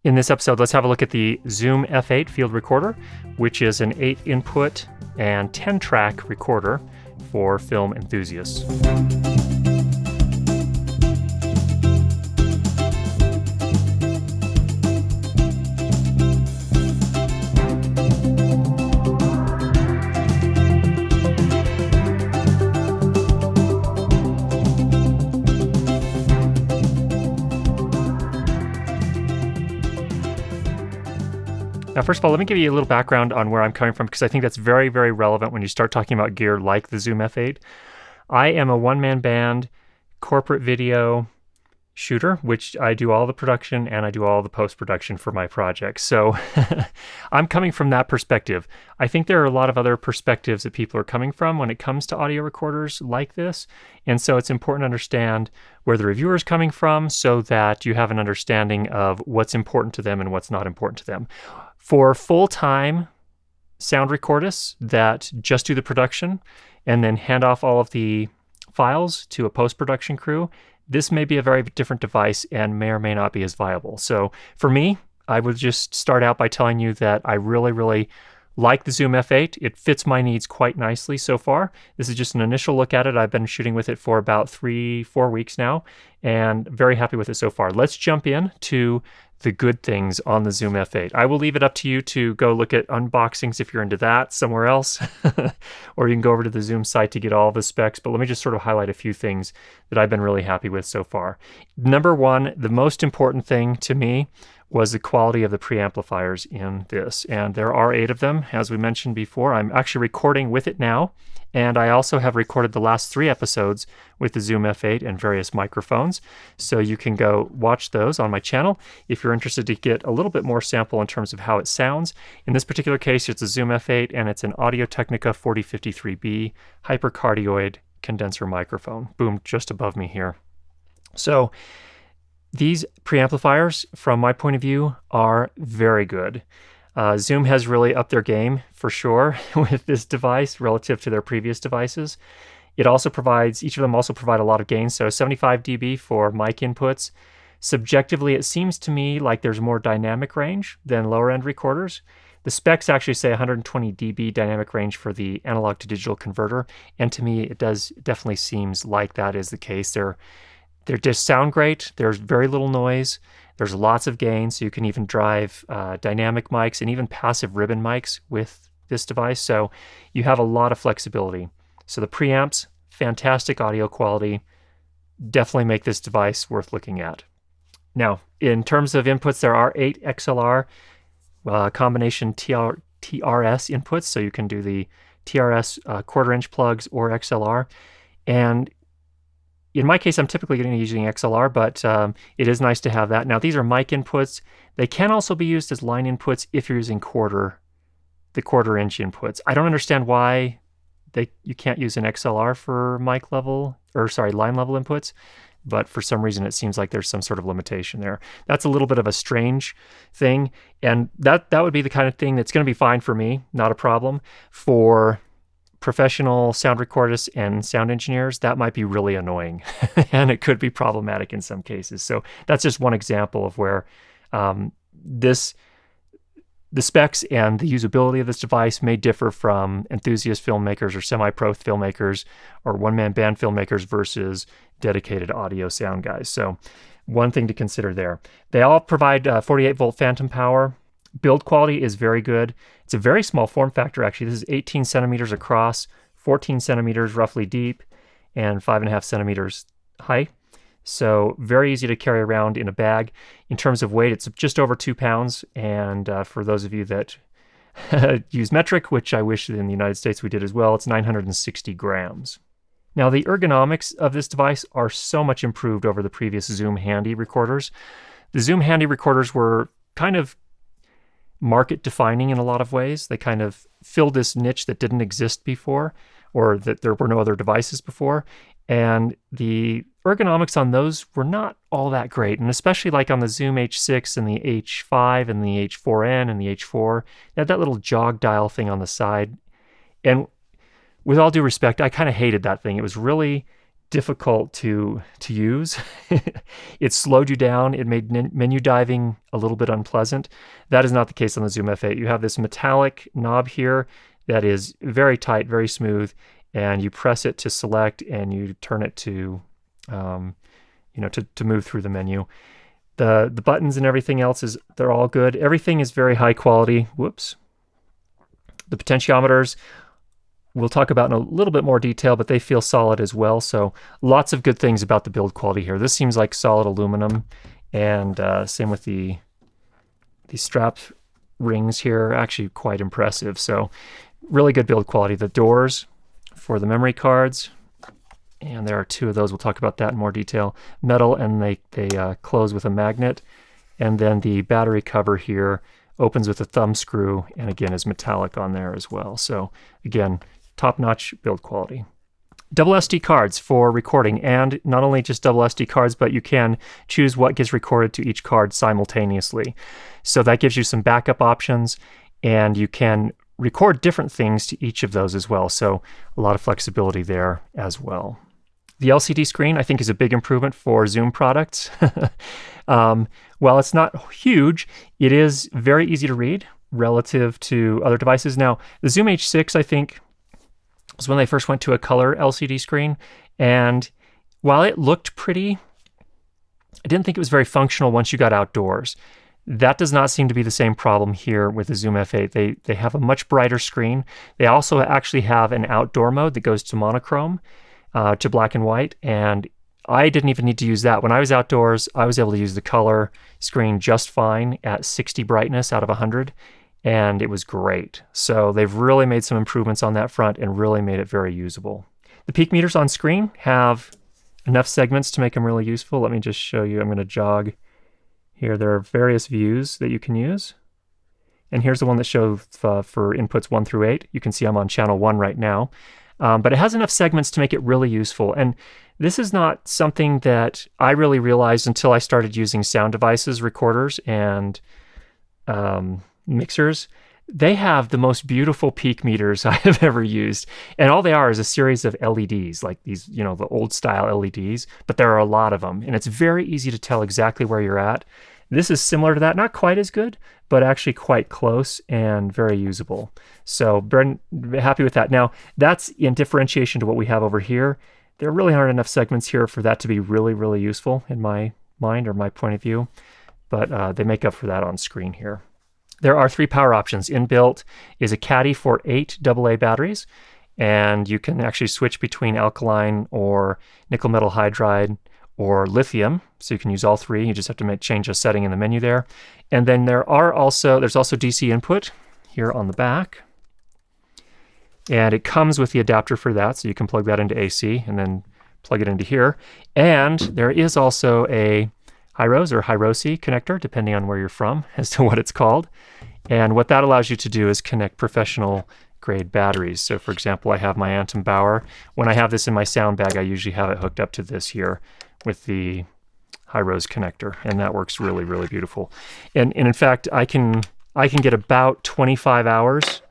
In this episode, let's have a look at the Zoom F8 field recorder, which is an 8-input and 10-track recorder for film enthusiasts. Now, first of all, let me give you a little background on where I'm coming from, because I think that's very, very relevant when you start talking about gear like the Zoom F8. I am a one-man band corporate video shooter, which I do all the production and I do all the post-production for my projects. So I'm coming from that perspective. I think there are a lot of other perspectives that people are coming from when it comes to audio recorders like this. And so it's important to understand where the reviewer is coming from so that you have an understanding of what's important to them and what's not important to them. For full-time sound recordists that just do the production and then hand off all of the files to a post-production crew, this may be a very different device and may or may not be as viable. So for me, I would just start out by telling you that I really, really like the Zoom F8. It fits my needs quite nicely so far. This is just an initial look at it. I've been shooting with it for about 3-4 weeks now and very happy with it so far. Let's jump in to the good things on the Zoom F8. I will leave it up to you to go look at unboxings if you're into that somewhere else, or you can go over to the Zoom site to get all the specs, but let me just sort of highlight a few things that I've been really happy with so far. Number one, the most important thing to me was the quality of the preamplifiers in this, and there are 8 of them, as we mentioned before. I'm actually recording with it now, and I also have recorded the last 3 episodes with the Zoom F8 and various microphones, so you can go watch those on my channel if you're interested to get a little bit more sample in terms of how it sounds. In this particular case, it's a Zoom F8, and it's an Audio Technica 4053B hypercardioid condenser microphone. Boom, just above me here. So these preamplifiers, from my point of view, are very good. Zoom has really upped their game, for sure, with this device relative to their previous devices. It also provides, each of them also provide a lot of gain, so 75 dB for mic inputs. Subjectively, it seems to me like there's more dynamic range than lower-end recorders. The specs actually say 120 dB dynamic range for the analog to digital converter, and to me, it definitely seems like that is the case. They just sound great. There's very little noise. There's lots of gain, so you can even drive dynamic mics and even passive ribbon mics with this device. So you have a lot of flexibility. So the preamps, fantastic audio quality, definitely make this device worth looking at. Now, in terms of inputs, there are 8 XLR combination TRS inputs, so you can do the TRS quarter-inch plugs or XLR. And in my case, I'm typically going to be using XLR, but it is nice to have that. Now, these are mic inputs. They can also be used as line inputs if you're using the quarter-inch inputs. I don't understand why you can't use an XLR for line level inputs, but for some reason it seems like there's some sort of limitation there. That's a little bit of a strange thing, and that would be the kind of thing that's going to be fine for me, not a problem. For professional sound recordists and sound engineers, that might be really annoying and it could be problematic in some cases. So that's just one example of where the specs and the usability of this device may differ from enthusiast filmmakers or semi-pro filmmakers or one-man band filmmakers versus dedicated audio sound guys. So one thing to consider there. They all provide 48-volt phantom power. Build quality is very good. It's a very small form factor, actually. This is 18 centimeters across, 14 centimeters roughly deep, and 5.5 centimeters high. So very easy to carry around in a bag. In terms of weight, it's just over 2 pounds. And for those of you that use metric, which I wish in the United States we did as well, it's 960 grams. Now, the ergonomics of this device are so much improved over the previous Zoom Handy recorders. The Zoom Handy recorders were kind of market defining in a lot of ways. They kind of filled this niche that didn't exist before, or that there were no other devices before. And the ergonomics on those were not all that great. And especially like on the Zoom H6 and the H5 and the H4n and the H4, they had that little jog dial thing on the side. And with all due respect, I kind of hated that thing. It was really difficult to use. It slowed you down. It made menu diving a little bit unpleasant. That is not the case on the Zoom F8. You have this metallic knob here that is very tight, very smooth, and you press it to select, and you turn it to, to move through the menu. The buttons and everything else they're all good. Everything is very high quality. Whoops. The potentiometers we'll talk about in a little bit more detail, but they feel solid as well. So lots of good things about the build quality here. This seems like solid aluminum, and same with the strap rings here, actually quite impressive. So really good build quality. The doors for the memory cards, and there are two of those. We'll talk about that in more detail. Metal, and they close with a magnet. And then the battery cover here opens with a thumb screw, and again is metallic on there as well. So again, top-notch build quality. Double SD cards for recording, and not only just double SD cards, but you can choose what gets recorded to each card simultaneously. So that gives you some backup options, and you can record different things to each of those as well. So a lot of flexibility there as well. The LCD screen, I think, is a big improvement for Zoom products. While it's not huge, it is very easy to read relative to other devices. Now, the Zoom H6, I think, was when they first went to a color LCD screen. And while it looked pretty, I didn't think it was very functional once you got outdoors. That does not seem to be the same problem here with the Zoom F8. They have a much brighter screen. They also actually have an outdoor mode that goes to monochrome, to black and white, and I didn't even need to use that. When I was outdoors, I was able to use the color screen just fine at 60 brightness out of 100, and it was great. So they've really made some improvements on that front and really made it very usable. The peak meters on screen have enough segments to make them really useful. Let me just show you. I'm going to jog here. There are various views that you can use. And here's the one that shows for inputs 1 through 8. You can see I'm on channel 1 right now. But it has enough segments to make it really useful. And this is not something that I really realized until I started using sound devices, recorders, and mixers. They have the most beautiful peak meters I have ever used. And all they are is a series of LEDs, like these, the old style LEDs, but there are a lot of them. And it's very easy to tell exactly where you're at. This is similar to that, not quite as good, but actually quite close and very usable. So very happy with that. Now, that's in differentiation to what we have over here. There really aren't enough segments here for that to be really, really useful in my mind or my point of view, but they make up for that on screen here. There are 3 power options. Inbuilt is a caddy for 8 AA batteries, and you can actually switch between alkaline or nickel metal hydride or lithium, so you can use all 3. You just have to change a setting in the menu there. And then there's also DC input here on the back, and it comes with the adapter for that, so you can plug that into AC and then plug it into here. And there is also a Hyros or Hyrosi connector, depending on where you're from, as to what it's called. And what that allows you to do is connect professional grade batteries. So for example, I have my Anton Bauer. When I have this in my sound bag, I usually have it hooked up to this here with the Hyros connector, and that works really, really beautiful. And in fact, I can get about 25 hours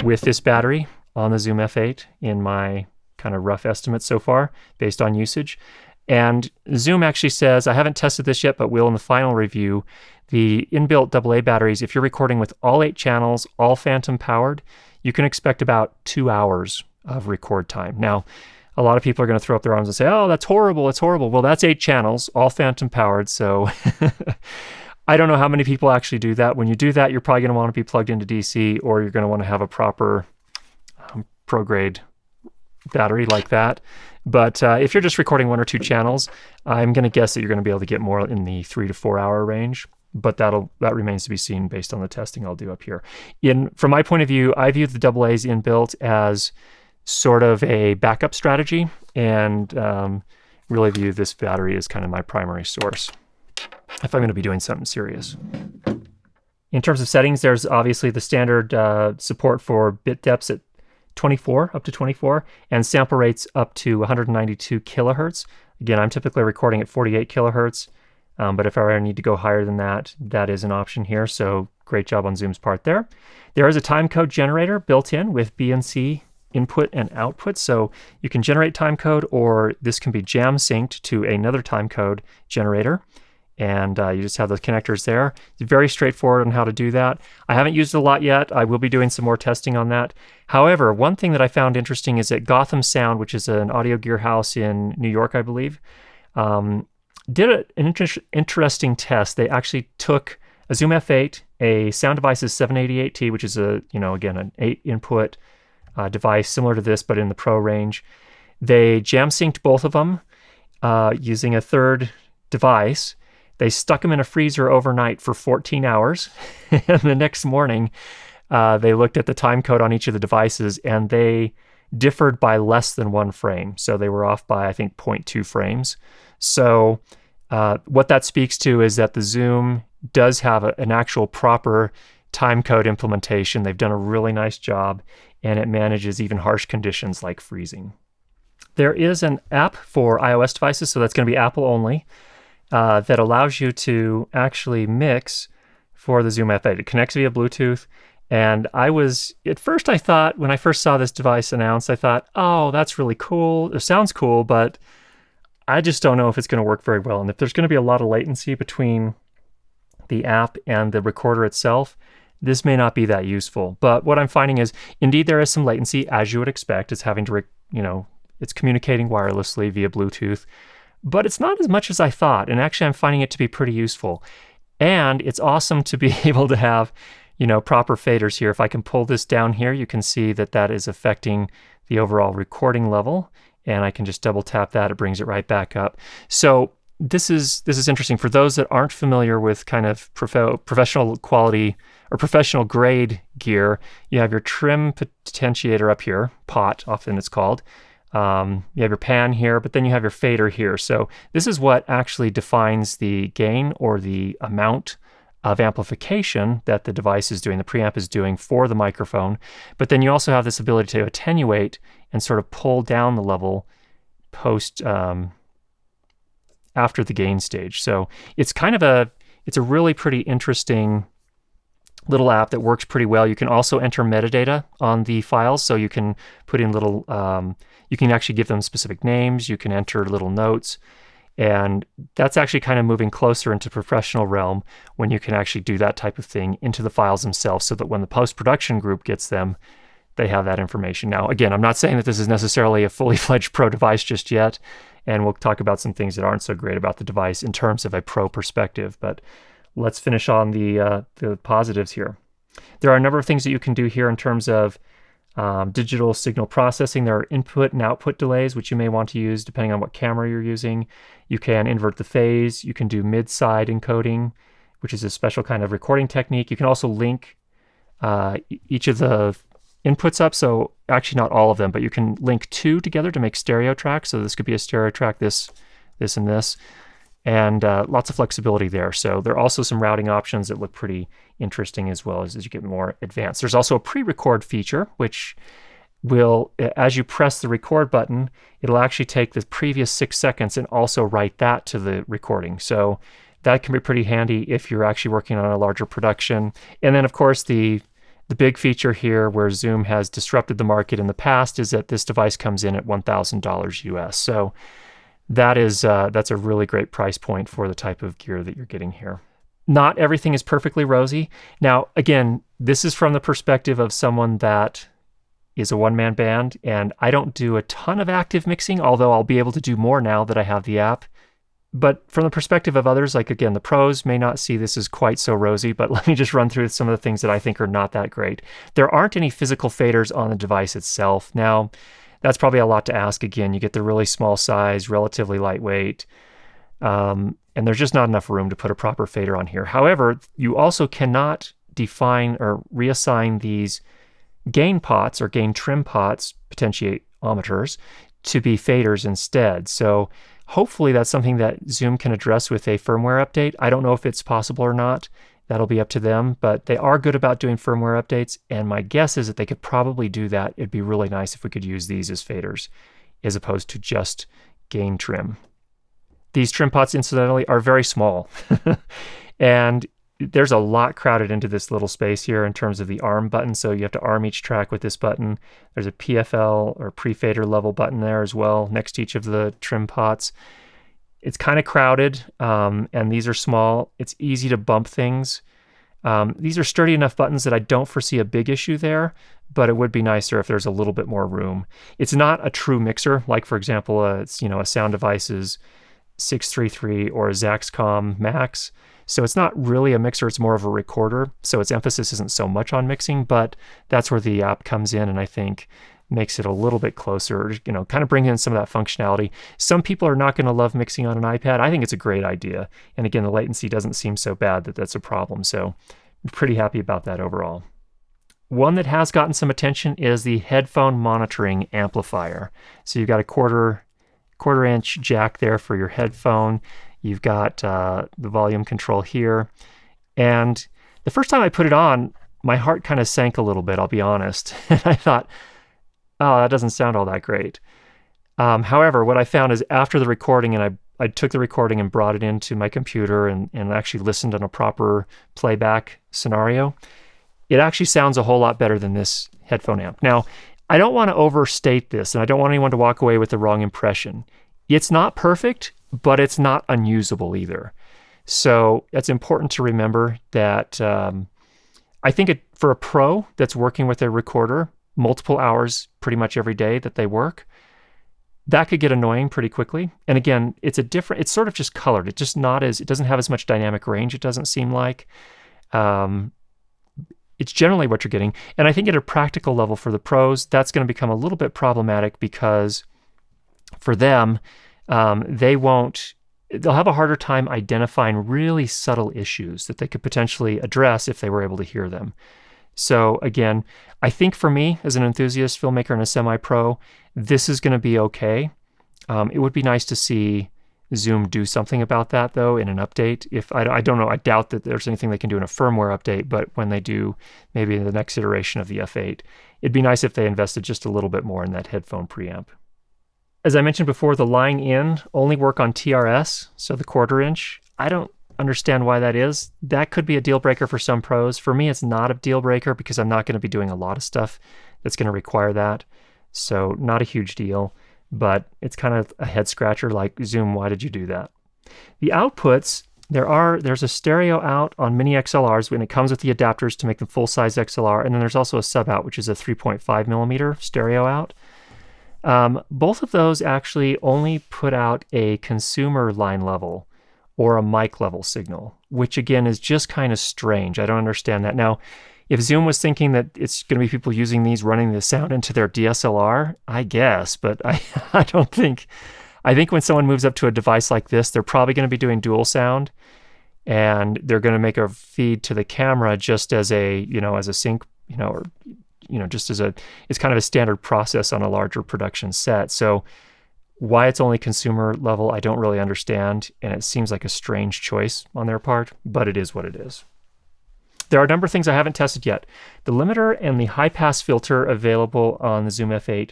with this battery on the Zoom F8 in my kind of rough estimate so far based on usage. And Zoom actually says, I haven't tested this yet, but will in the final review, the inbuilt AA batteries, if you're recording with all 8 channels, all phantom powered, you can expect about 2 hours of record time. Now, a lot of people are going to throw up their arms and say, oh, that's horrible, it's horrible. Well, that's 8 channels, all phantom powered, so I don't know how many people actually do that. When you do that, you're probably going to want to be plugged into DC, or you're going to want to have a proper pro-grade battery like that. But if you're just recording 1 or 2 channels, I'm going to guess that you're going to be able to get more in the 3 to 4 hour range. But that remains to be seen based on the testing I'll do up here. From my point of view, I view the AA's inbuilt as sort of a backup strategy, and really view this battery as kind of my primary source if I'm going to be doing something serious. In terms of settings, there's obviously the standard support for bit depths at 24, up to 24, and sample rates up to 192 kilohertz. Again, I'm typically recording at 48 kilohertz, but if I ever need to go higher than that, that is an option here, so great job on Zoom's part there. There is a timecode generator built in with BNC input and output. So you can generate timecode, or this can be jam synced to another timecode generator. And you just have those connectors there. It's very straightforward on how to do that. I haven't used it a lot yet. I will be doing some more testing on that. However, one thing that I found interesting is that Gotham Sound, which is an audio gear house in New York, I believe, did an interesting test. They actually took a Zoom F8, a Sound Devices 788T, which is again, an 8-input device similar to this, but in the Pro range. They jam synced both of them using a third device. They stuck them in a freezer overnight for 14 hours. And the next morning, they looked at the time code on each of the devices, and they differed by less than 1 frame. So they were off by, I think, 0.2 frames. So what that speaks to is that the Zoom does have an actual proper time code implementation. They've done a really nice job, and it manages even harsh conditions like freezing. There is an app for iOS devices, so that's going to be Apple only. That allows you to actually mix for the Zoom F8. It connects via Bluetooth. And at first I thought, when I first saw this device announced, I thought, oh, that's really cool. It sounds cool, but I just don't know if it's going to work very well. And if there's going to be a lot of latency between the app and the recorder itself, this may not be that useful. But what I'm finding is, indeed, there is some latency, as you would expect. It's having to, it's communicating wirelessly via Bluetooth. But it's not as much as I thought, and actually I'm finding it to be pretty useful. And it's awesome to be able to have, proper faders here. If I can pull this down here, you can see that is affecting the overall recording level, and I can just double tap that, it brings it right back up. So this is interesting. For those that aren't familiar with kind of professional quality or professional grade gear, you have your trim potentiator up here, pot often it's called. You have your pan here, but then you have your fader here. So this is what actually defines the gain or the amount of amplification that the device is doing, the preamp is doing for the microphone. But then you also have this ability to attenuate and sort of pull down the level post after the gain stage. So it's it's a really pretty interesting little app that works pretty well. You can also enter metadata on the files, so you can put in little, you can actually give them specific names, you can enter little notes, and that's actually kind of moving closer into professional realm when you can actually do that type of thing into the files themselves, so that when the post-production group gets them, they have that information. Now, again, I'm not saying that this is necessarily a fully fledged pro device just yet, and we'll talk about some things that aren't so great about the device in terms of a pro perspective, but let's finish on the positives here. There are a number of things that you can do here in terms of digital signal processing. There are input and output delays, which you may want to use depending on what camera you're using. You can invert the phase. You can do mid-side encoding, which is a special kind of recording technique. You can also link each of the inputs up. So actually not all of them, but you can link 2 together to make stereo tracks. So this could be a stereo track, this, and this. And lots of flexibility there. So there are also some routing options that look pretty interesting as well as you get more advanced. There's also a pre-record feature, which will, as you press the record button, it'll actually take the previous 6 seconds and also write that to the recording. So that can be pretty handy if you're actually working on a larger production. And then, of course, the big feature here where Zoom has disrupted the market in the past is that this device comes in at $1,000 US. So that's a really great price point for the type of gear that you're getting here. Not everything is perfectly rosy. Now, again, this is from the perspective of someone that is a one-man band, and I don't do a ton of active mixing, although I'll be able to do more now that I have the app. But from the perspective of others, like again, the pros may not see this as quite so rosy, but let me just run through some of the things that I think are not that great. There aren't any physical faders on the device itself. Now, that's probably a lot to ask. Again, you get the really small size, relatively lightweight, and there's just not enough room to put a proper fader on here. However, you also cannot define or reassign these gain pots or gain trim pots, potentiometers, to be faders instead. So hopefully that's something that Zoom can address with a firmware update. I don't know if it's possible or not. That'll be up to them, but they are good about doing firmware updates, and my guess is that they could probably do that. It'd be really nice if we could use these as faders as opposed to just gain trim. These trim pots, incidentally, are very small, and there's a lot crowded into this little space here in terms of the arm button. So you have to arm each track with this button. There's a PFL or pre-fader level button there as well next to each of the trim pots. It's kind of crowded, and these are small. It's easy to bump things. These are sturdy enough buttons that I don't foresee a big issue there, but it would be nicer if there's a little bit more room. It's not a true mixer, like for example, it's, a Sound Devices 633 or a Zaxcom Max. So it's not really a mixer, it's more of a recorder. So its emphasis isn't so much on mixing, but that's where the app comes in and I think makes it a little bit closer, kind of bring in some of that functionality. Some people are not going to love mixing on an iPad. I think it's a great idea. And again, the latency doesn't seem so bad that that's a problem. So I'm pretty happy about that overall. One that has gotten some attention is the headphone monitoring amplifier. So you've got a quarter inch jack there for your headphone. You've got the volume control here. And the first time I put it on, my heart kind of sank a little bit, I'll be honest. And I thought, oh, that doesn't sound all that great. However, what I found is after the recording, and I took the recording and brought it into my computer and actually listened on a proper playback scenario, it actually sounds a whole lot better than this headphone amp. Now, I don't want to overstate this, and I don't want anyone to walk away with the wrong impression. It's not perfect, but it's not unusable either. So it's important to remember that I think for a pro that's working with a recorder, multiple hours pretty much every day that they work, that could get annoying pretty quickly. And again, it's sort of just colored. It doesn't have as much dynamic range, it doesn't seem like. It's generally what you're getting. And I think at a practical level for the pros, that's going to become a little bit problematic because for them, they'll have a harder time identifying really subtle issues that they could potentially address if they were able to hear them. So again, I think for me as an enthusiast filmmaker and a semi-pro, this is going to be okay. It would be nice to see Zoom do something about that though in an update. I don't know, I doubt that there's anything they can do in a firmware update, but when they do, maybe in the next iteration of the F8, it'd be nice if they invested just a little bit more in that headphone preamp. As I mentioned before, the line in only work on TRS, so the quarter inch. I don't understand why that is. That could be a deal breaker for some pros. For me, it's not a deal breaker because I'm not going to be doing a lot of stuff that's going to require that. So not a huge deal, but it's kind of a head scratcher like, Zoom, why did you do that? The outputs, there's a stereo out on mini XLRs when it comes with the adapters to make them full-size XLR, and then there's also a sub out, which is a 3.5 millimeter stereo out. Both of those actually only put out a consumer line level or a mic level signal, which again is just kind of strange. I don't understand that. Now, if Zoom was thinking that it's going to be people using these running the sound into their DSLR, I guess, but I don't think. I think when someone moves up to a device like this, they're probably going to be doing dual sound, and they're going to make a feed to the camera just as a sync, or just as it's kind of a standard process on a larger production set. So why it's only consumer level, I don't really understand, and it seems like a strange choice on their part, but it is what it is. There are a number of things I haven't tested yet. The limiter and the high-pass filter available on the Zoom F8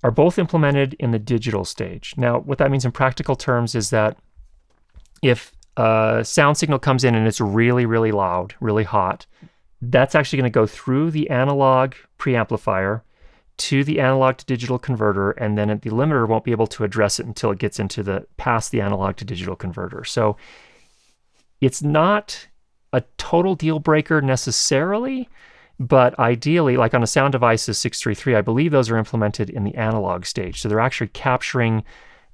are both implemented in the digital stage. Now, what that means in practical terms is that if a sound signal comes in and it's really, really loud, really hot, that's actually going to go through the analog preamplifier to the analog to digital converter, and then the limiter won't be able to address it until it gets past the analog to digital converter. So it's not a total deal breaker necessarily, but ideally, like on a Sound Devices 633, I believe those are implemented in the analog stage. So they're actually capturing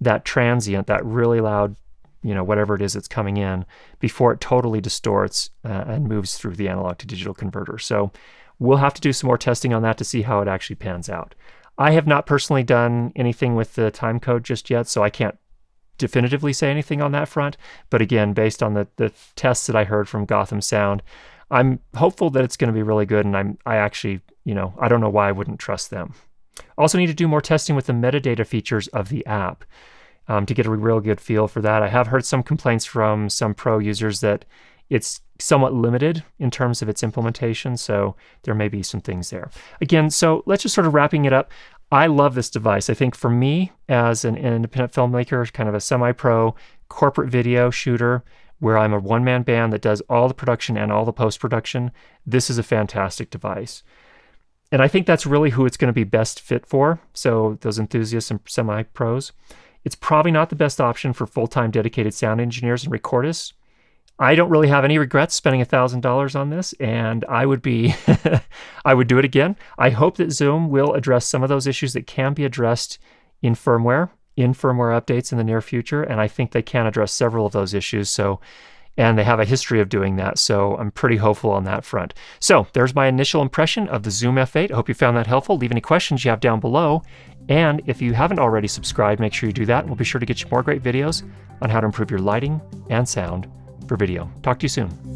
that transient, that really loud, whatever it is that's coming in, before it totally distorts and moves through the analog to digital converter. So we'll have to do some more testing on that to see how it actually pans out. I have not personally done anything with the timecode just yet, so I can't definitively say anything on that front. But again, based on the tests that I heard from Gotham Sound, I'm hopeful that it's going to be really good, and I actually, I don't know why I wouldn't trust them. Also need to do more testing with the metadata features of the app to get a real good feel for that. I have heard some complaints from some pro users that it's somewhat limited in terms of its implementation, so there may be some things there. Again, so let's just sort of wrapping it up. I love this device. I think for me, as an independent filmmaker, kind of a semi-pro corporate video shooter where I'm a one-man band that does all the production and all the post-production, this is a fantastic device. And I think that's really who it's going to be best fit for, so those enthusiasts and semi-pros. It's probably not the best option for full-time dedicated sound engineers and recordists. I don't really have any regrets spending $1,000 on this, and I would be, I would do it again. I hope that Zoom will address some of those issues that can be addressed in firmware updates in the near future, and I think they can address several of those issues. And they have a history of doing that, so I'm pretty hopeful on that front. So there's my initial impression of the Zoom F8. I hope you found that helpful. Leave any questions you have down below, and if you haven't already subscribed, make sure you do that, and we'll be sure to get you more great videos on how to improve your lighting and sound for video. Talk to you soon.